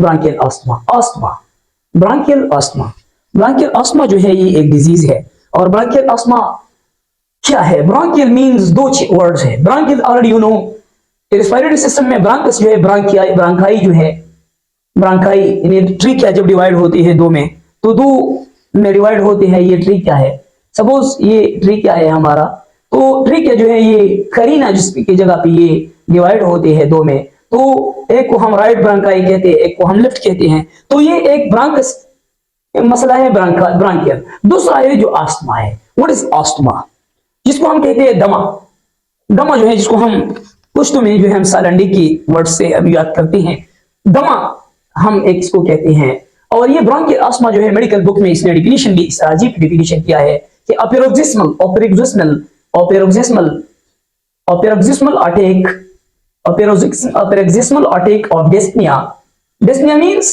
Branchial asthma. Asthma, branchial asthma, branchial asthma जो है ये एक डिजीज है। और ब्रांकियल अस्थमा क्या है? ब्रांकियल मींस दो वर्ड्स है। Branchial already you know, respiratory system में ब्रांकस जो है ब्रांकिया, ब्रांकाई जो है, ब्रांकाई ट्रीकिया जब डिवाइड होती है दो में, तो दो में डिवाइड होते हैं, ये ट्रीकिया है। सपोज ये ट्रीकिया है हमारा, तो ट्रीकिया जो है ये करीना जिसकी जगह पे ये डिवाइड होते हैं दो में, तो एक को हम राइट ब्रांकाई कहते हैं, एक को हम लेफ्ट कहते हैं। तो ये एक ब्रांकस मसला है ब्रांकियल। दूसरा है जो अस्थमा है। What is asthma? जिसको हम कहते हैं दमा। दमा जो है जिसको हम पुश्तो में जो है हम सालंडी की वर्ड से अभी याद करते हैं, दमा हम एक इसको कहते हैं। और ये ब्रांकियल अस्थमा जो है मेडिकल बुक में इसने डिफिनेशन भी इस अजीब डिफिनेशन किया है कि paroxysmal attack of dyspnea. Dyspnea means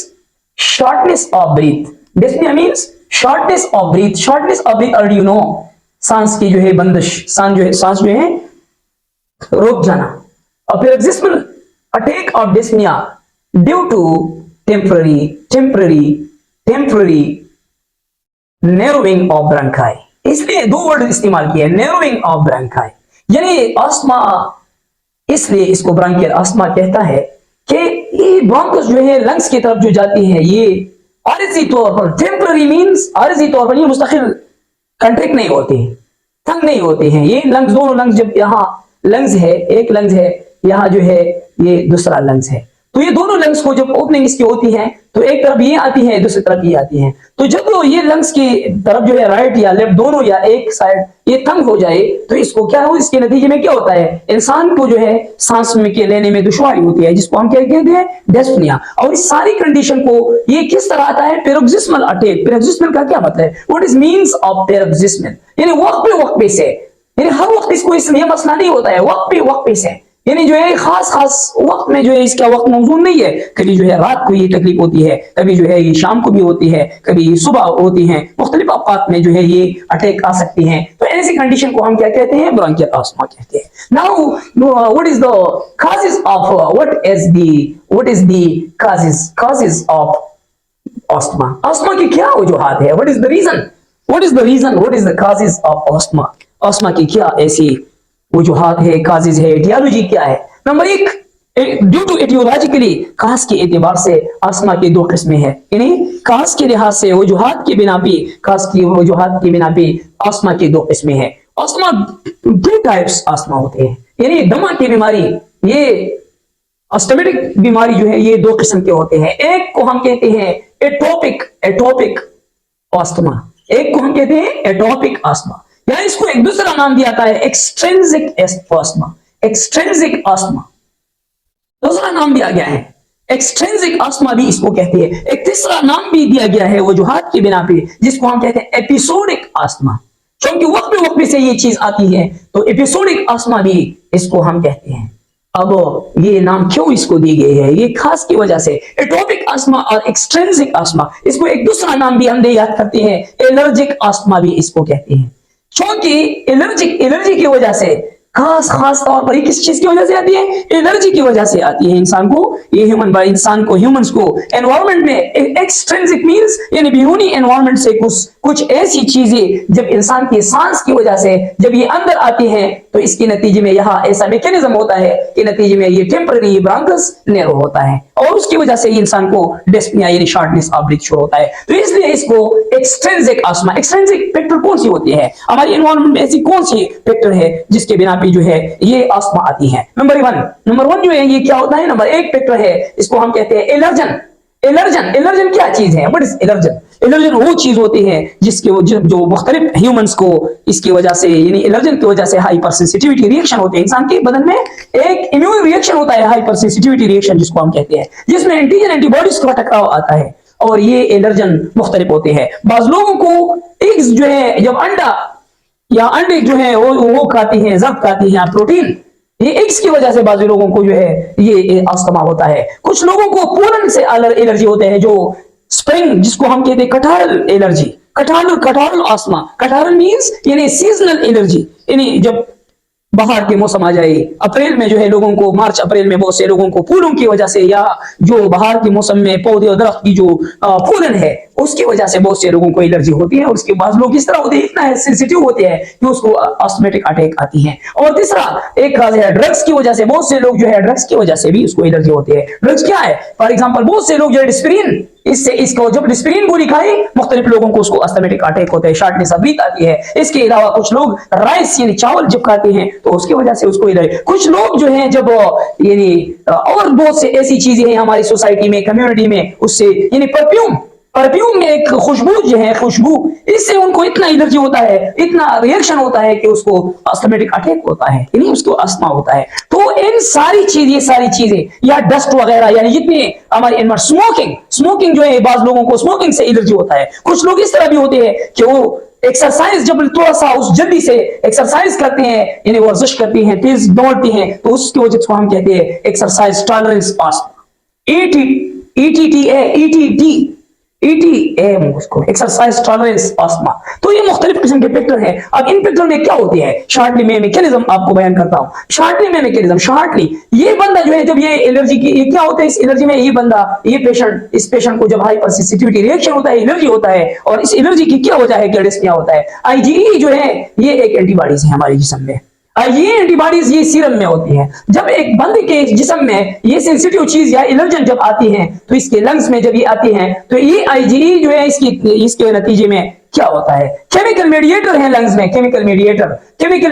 shortness of breath. Dyspnea means shortness of breath. Shortness of breath already you know, सांस की जो है बंदिश, सांस जो है रोक जाना। paroxysmal attack of dyspnea due to temporary narrowing of bronchi। इसलिए दो वर्ड इस्तेमाल किए, narrowing of bronchi, यानी अस्थमा, इसलिए इसको ब्रांकियल अस्थमा कहता है कि ये ब्रोंकस जो है लंग्स की तरफ जो जाती है, ये आरजी तौर पर, टेम्पररी मींस आरजी तौर पर, ये मुस्तकिल कंट्रैक्ट नहीं होते हैं, तंग नहीं होते हैं। ये लंग्स, दोनों लंग्स, जब यहाँ लंग्स है, एक लंग्स है, यहाँ जो है ये दूसरा लंग्स है, तो ये दोनों लंग्स को जब ओपनिंग इसकी होती है तो एक तरफ ये आती है, दूसरी तरफ ये आती है। तो जब ये लंग्स की तरफ जो है राइट या लेफ्ट दोनों या एक साइड ये तंग हो जाए, तो इसको क्या हो, इसके नतीजे में क्या होता है, इंसान को जो है सांस में के लेने में दुश्वारी होती है, जिसको हम क्या कहते हैं, डिस्पनिया। और इस सारी कंडीशन को ये किस तरह आता है, पेरोक्सिस्मल अटैक। पेरोक्सिस्मल का क्या मतलब है? What is means of paroxysmal? यानी वक्त पे से, यानी हर वक्त इसको इसमें मसला नहीं होता है, वक्त पे से, यानी जो है खास वक्त में जो है इसका वक्त मौजूद नहीं है। कभी जो है रात को ये तकलीफ होती है, कभी जो है ये शाम को भी होती है, कभी सुबह होती है, मुख्तलिफ औकात में जो है ये अटैक आ सकती हैं। तो ऐसी कंडीशन को हम क्या कहते हैं, ब्रोंकियल अस्थमा कहते हैं। Now what is the causes of, what is the causes of asthma? Asthma की क्या वजूहात है? What is the reason, what is the causes of asthma? Asthma की क्या ऐसी वजूहात है, काजेज है, एटियोलॉजी क्या है? नंबर एक, ड्यू टू एटियोलॉजिकली, काज के एतबार से अस्थमा की दो किस्में हैं, यानी काज के लिहाज से, वजूहात की बिना पे, काज की वजूहात की बिना पे अस्थमा की दो किस्में हैं। अस्थमा, दो टाइप्स अस्थमा होते हैं, यानी दमा की बीमारी, ये अस्थमेटिक बीमारी जो है ये दो किस्म के होते हैं। एक को हम कहते हैं एटोपिक अस्थमा, एक को हम कहते हैं एटोपिक अस्थमा, या इसको एक दूसरा नाम दिया जाता है एक्सट्रिंसिक अस्थमा। एक्सट्रिंसिक अस्थमा दूसरा नाम दिया गया है, एक्सट्रिंसिक अस्थमा भी इसको कहते हैं। एक तीसरा नाम भी दिया गया है वजूहात की बिना पे, जिसको हम कहते हैं एपिसोडिक अस्थमा, क्योंकि वक्त पे से ये चीज आती है, तो एपिसोडिक अस्थमा भी इसको हम कहते हैं। अब ये नाम क्यों इसको दी गई है, ये खास की वजह से। एटोपिक अस्थमा और एक्सट्रिंसिक अस्थमा, इसको एक दूसरा नाम भी हम याद करते हैं, एलर्जिक अस्थमा भी इसको कहते हैं, क्योंकि एलर्जी की वजह से, खास तौर पर किस चीज की वजह से आती है, एलर्जी की वजह से आती है इंसान को, ये इंसान को, ह्यूमंस को एनवायरनमेंट में एक्सट्रिंसिक मींस यानी बिरूनी एनवायरनमेंट से कुछ ऐसी चीजें जब इंसान की सांस की वजह से जब ये अंदर आती हैं, तो इसके नतीजे में यहाँ ऐसा मैकेनिज्म होता है कि नतीजे में ये टेम्पररी ब्रोंकस नैरो होता है, और उसकी वजह से इंसान को डिस्पनिया यानी शॉर्टनेस ऑफ ब्रीथ शुरू होता है। तो इसलिए इसको एक्सट्रिंसिक अस्थमा। एक्सट्रिंसिक फैक्टर कौन सी होती है हमारी एनवायरनमेंट में, ऐसी कौन सी फैक्टर है जिसके बिना पे जो है ये अस्थमा आती है? नंबर वन जो है ये क्या होता है, नंबर एक फैक्टर है, इसको हम कहते हैं एलर्जन। एलर्जन क्या चीज है? What is allergen? एलर्जन वो चीज होती है जिसके जो मुख्तलिफ ह्यूमंस को इसकी वजह से, यानी एलर्जन की वजह से हाइपर सेंसिटिविटी रिएक्शन होते हैं इंसान के बदन में। एक इम्यून रिएक्शन होता है, हाइपर सेंसिटिविटी रिएक्शन जिसको हम कहते हैं, जिसमें एंटीजन एंटीबॉडीज का टकराव आता है, और ये एलर्जन मुख्तलिफ होते हैं। बाज लोगों को एग्स जो है, जब अंडा या अंडे जो है वो खाती हैं, जब खाती हैं प्रोटीन, ये एग्स की वजह से बाजू लोगों को जो है ये अस्थमा होता है। कुछ लोगों को पोलन से एलर्जी होते हैं, जो स्प्रिंग जिसको हम कहते हैं कटहल एलर्जी, कटहल अस्थमा। कटहल मींस यानी सीजनल एलर्जी, यानी जब बाहर के मौसम आ जाए, अप्रैल में जो है लोगों को, मार्च अप्रैल में बहुत से लोगों को फूलों की वजह से या जो बाहर के मौसम में पौधे और दरख्त की जो फूलन है उसकी वजह से बहुत से लोगों को एलर्जी होती है। और उसके बाद लोग इस तरह होते हैं, इतना सेंसिटिव होते हैं कि उसको ऑस्मेटिक अटैक आती है। और तीसरा एक काज है ड्रग्स की वजह से, बहुत से लोग जो है ड्रग्स की वजह से भी उसको एलर्जी होती है। ड्रग्स क्या है? फॉर एग्जाम्पल बहुत से लोग जो है डिस्प्रिन, इससे इसको जब डिस्प्रिन गोली खाए मुख्तलिफ लोगों को उसको अस्थमेटिक अटैक होता है, शार्टनेस ऑफ ब्रीथ आती है। इसके अलावा कुछ लोग राइस यानी चावल जब खाते हैं तो उसकी वजह से उसको इधर, कुछ लोग जो हैं जब यानी और बहुत से ऐसी चीजें हैं हमारी सोसाइटी में, कम्युनिटी में, उससे यानी परफ्यूम में एक खुशबू जो है, खुशबू, इससे उनको इतना एलर्जी होता है, इतना रिएक्शन होता है कि उसको अस्थमेटिक अटैक होता है, यानी उसको अस्थमा होता है। तो इन सारी चीजें या डस्ट वगैरह, यानी जितने हमारे स्मोकिंग जो है, बाज लोगों को स्मोकिंग से एलर्जी होता है। कुछ लोग इस तरह भी होते हैं कि वो एक्सरसाइज जब थोड़ा सा उस जल्दी से एक्सरसाइज करते हैं, यानी वर्जिश करती हैं, तेज दौड़ती हैं, तो उसकी वजह से हम कहते हैं एक्सरसाइज टॉलरेंस अस्थमा, ETAM, उसको एक्सरसाइज टॉलरेंस अस्थमा। तो ये मुख्तलिफ किस्म के फैक्टर हैं। अब इन फैक्टर में क्या होते हैं, शॉर्टली मैं मैकेनिज्म आपको बयान करता हूँ। शॉर्टली ये बंदा जो है, जब ये एलर्जी की, ये क्या होता है इस एलर्जी में, ये बंदा, इस पेशेंट को जब हाइपर सेंसिटिविटी रिएक्शन होता है, एलर्जी होता है, और इस एलर्जी की क्या वजह है, क्या डिस्निया होता है। IgE जो है ये एक एंटीबॉडीज है हमारे जिस्म में, ये एंटीबॉडीज ये सीरम में होती है। जब एक बंदे के जिस्म में ये सेंसिटिव चीज या एलर्जन जब आती है तो इसके लंग्स में जब ये आती है तो ये IgE जो है इसके नतीजे में क्या होता है, केमिकल मेडिएटर है लंग्स में, केमिकल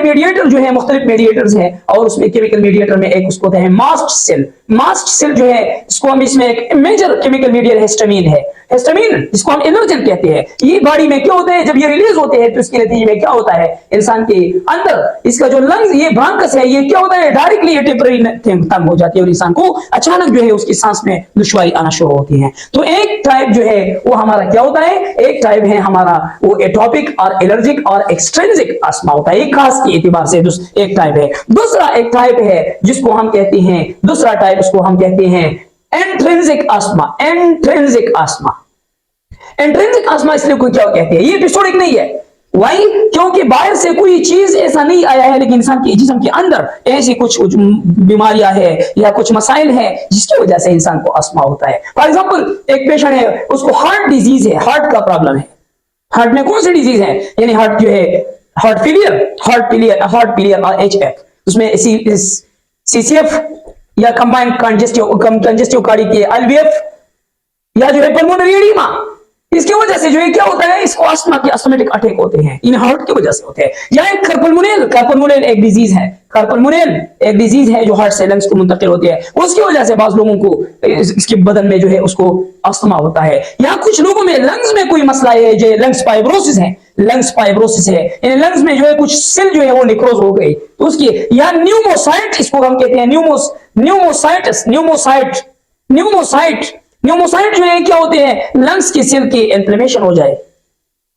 मेडिएटर जो है मुख्तलिफ मेडिएटर्स हैं, और उसमें केमिकल मेडिएटर में एक उसको कहते हैं मास्ट सेल जो है, इसको हम, इसमें एक मेजर केमिकल मेडिएटर हिस्टामिन जिसको हम एलर्जन कहते हैं। ये बॉडी में क्या होता है, जब ये रिलीज होते हैं तो इसके नतीजे में क्या होता है, इंसान के अंदर इसका जो लंग्स, ये ब्रांकस है, ये क्या होता है, डायरेक्टली ये टेम्पररी तंग हो जाती है और इंसान को अचानक जो है उसकी सांस में दुश्वारी आना शुरू होती है। तो एक टाइप जो है वो हमारा क्या होता है, एक टाइप है हमारा वो एटॉपिक और एलर्जिक और एक्सट्रिंसिक अस्थमा होता है, एक खास के एतबार से एक टाइप है। दूसरा एक टाइप है जिसको हम कहते हैं, दूसरा टाइप उसको हम कहते हैं एंट्रिंसिक अस्थमा इसलिए कोई क्या कहते हैं, ये एपिसोडिक नहीं है। वाई? क्योंकि बाहर से कोई चीज ऐसा नहीं आया है, लेकिन इंसान के जिस्म के अंदर ऐसी कुछ बीमारियां है या कुछ मसाइल है जिसकी वजह से इंसान को अस्थमा होता है। फॉर एग्जांपल एक पेशेंट है, उसको हार्ट डिजीज है, हार्ट का प्रॉब्लम है। हार्ट में कौन सी डिजीज है, यानी हार्ट जो है, हार्ट फेलियर और HF, उसमें CCF या कंबाइंड कंजेस्टिव कार्डियक, LVF या जो है पल्मोनरी एडिमा, इसकी वजह से जो है क्या होता है, इसको अस्थमा के अस्थमेटिक अटैक होते हैं, इन हार्ट की वजह से होते हैं। या एक कार्पल्मोनियल एक डिजीज है, जो हार्ट से लंग्स को मुंतकिल होती है, उसकी वजह से बाज लोगों को इसके बदन में जो है उसको अस्थमा होता है। या कुछ लोगों में लंग्स में कोई मसला है, जो लंग्स फाइब्रोसिस है, यानी लंग्स में जो है कुछ सेल जो है वो निक्रोज हो गई, तो उसकी, या न्यूमोसाइट, इसको हम कहते हैं न्यूमोसाइट जो है क्या होते हैं, लंग्स के सेल की इन्फ्लेमेशन हो जाए,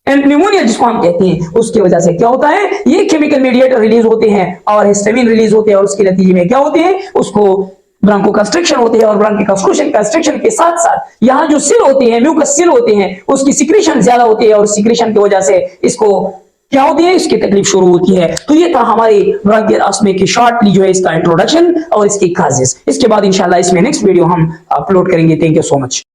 न्यूमोनिया जिसको हम कहते हैं, उसकी वजह से क्या होता है, ये केमिकल मेडिएटर रिलीज होते हैं और हिस्टामिन रिलीज होते हैं, और उसके नतीजे में क्या होते हैं, उसको ब्रांको कंस्ट्रिक्शन होते हैं, और ब्रांको कंस्ट्रिक्शन के साथ साथ यहाँ जो सेल होते हैं, म्यूकस सेल होते हैं, उसकी सिक्रीशन ज्यादा होती है, और सिक्रीशन की वजह से इसको क्या होती है, इसकी तकलीफ शुरू होती है। तो ये था हमारी ब्रांकियल अस्थमा की शॉर्टली जो है इसका इंट्रोडक्शन और इसकी काजेस। इसके बाद इंशाल्लाह इसमें नेक्स्ट वीडियो हम अपलोड करेंगे। Thank you so much.